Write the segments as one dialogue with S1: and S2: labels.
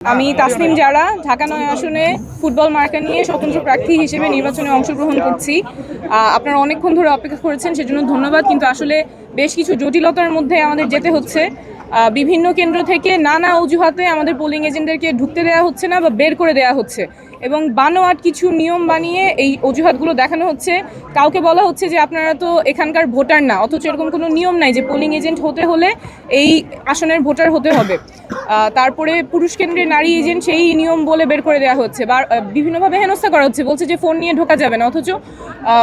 S1: আমি তাসনিম জারা ঢাকা ৯ আসনে ফুটবল মার্কা নিয়ে স্বতন্ত্র প্রার্থী হিসেবে নির্বাচনে অংশগ্রহণ করছি। আপনারা অনেকক্ষণ ধরে অপেক্ষা করেছেন, সেজন্য ধন্যবাদ। কিন্তু আসলে বেশ কিছু জটিলতার মধ্যে আমাদের যেতে হচ্ছে। বিভিন্ন কেন্দ্র থেকে নানা অজুহাতে আমাদের পোলিং এজেন্টদেরকে ঢুকতে দেওয়া হচ্ছে না বা বের করে দেওয়া হচ্ছে, এবং বানোয়াট কিছু নিয়ম বানিয়ে এই অজুহাতগুলো দেখানো হচ্ছে। কাউকে বলা হচ্ছে যে আপনারা তো এখানকার ভোটার না, অথচ এরকম কোনো নিয়ম নাই যে পোলিং এজেন্ট হতে হলে এই আসনের ভোটার হতে হবে। তারপরে পুরুষ কেন্দ্রের নারী এজেন্ট সেই নিয়ম বলে বের করে দেওয়া হচ্ছে, বা বিভিন্নভাবে হেনস্থা করা হচ্ছে, বলছে যে ফোন নিয়ে ঢোকা যাবে না, অথচ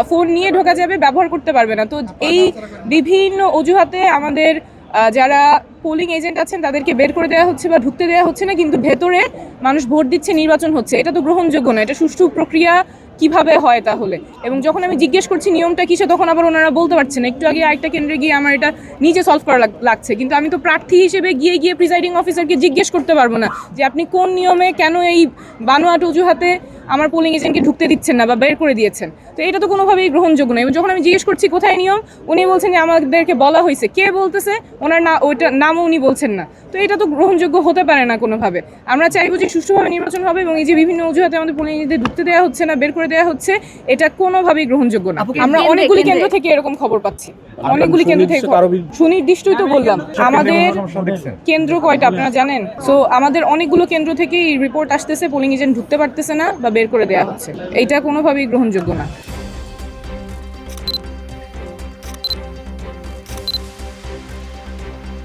S1: ফোন নিয়ে ঢোকা যাবে, ব্যবহার করতে পারবে না। তো এই বিভিন্ন অজুহাতে আমাদের যারা পোলিং এজেন্ট আছেন তাদেরকে বের করে দেওয়া হচ্ছে বা ঢুকতে দেওয়া হচ্ছে না, কিন্তু ভেতরে মানুষ ভোট দিচ্ছে, নির্বাচন হচ্ছে। এটা তো গ্রহণযোগ্য না। এটা সুষ্ঠু প্রক্রিয়া কিভাবে হয় তাহলে? এবং যখন আমি জিজ্ঞেস করছি নিয়মটা কিসে, তখন আবার ওনারা বলতে পারছেন না। একটু আগে আরেকটা কেন্দ্রে গিয়ে আমার এটা নিজে সলভ করা লাগছে, কিন্তু আমি তো প্রার্থী হিসেবে গিয়ে প্রিসাইডিং অফিসারকে জিজ্ঞেস করতে পারবো না যে আপনি কোন নিয়মে কেন এই বানোয়াট অজুহাতে আমার পোলিং এজেন্টকে ঢুকতে দিচ্ছেন না বা বের করে দিয়েছেন। তো এটা তো কোনোভাবেই গ্রহণযোগ্য নয়। এবং যখন আমি জিজ্ঞেস করছি কোথায় নিয়ম, উনি বলছেন যে আমাদেরকে বলা হয়েছে। কে বলতেছে? ওনার না, ওইটা নামও উনি বলছেন না। তো এটা তো গ্রহণযোগ্য হতে পারে না কোনোভাবে। আমরা চাইবো যে সুষ্ঠুভাবে নির্বাচন হবে, এবং এই যে বিভিন্ন অজুহাতে আমাদের পোলিং এজেন্টদের ঢুকতে দেওয়া হচ্ছে না, বের করে দেওয়া হচ্ছে, এটা কোনোভাবেই গ্রহণযোগ্য না। আমরা অনেকগুলি কেন্দ্র থেকে এরকম খবর পাচ্ছি, অনেকগুলি কেন্দ্র থেকে। সুনির্দিষ্টই তো বললাম, আমাদের কেন্দ্র কয়টা আপনারা জানেন? সো আমাদের অনেকগুলো কেন্দ্র থেকেই রিপোর্ট আসতেছে পোলিং এজেন্ট ঢুকতে পারতেছে না বা বের করে দেওয়া হচ্ছে। এইটা কোনোভাবেই গ্রহণযোগ্য না।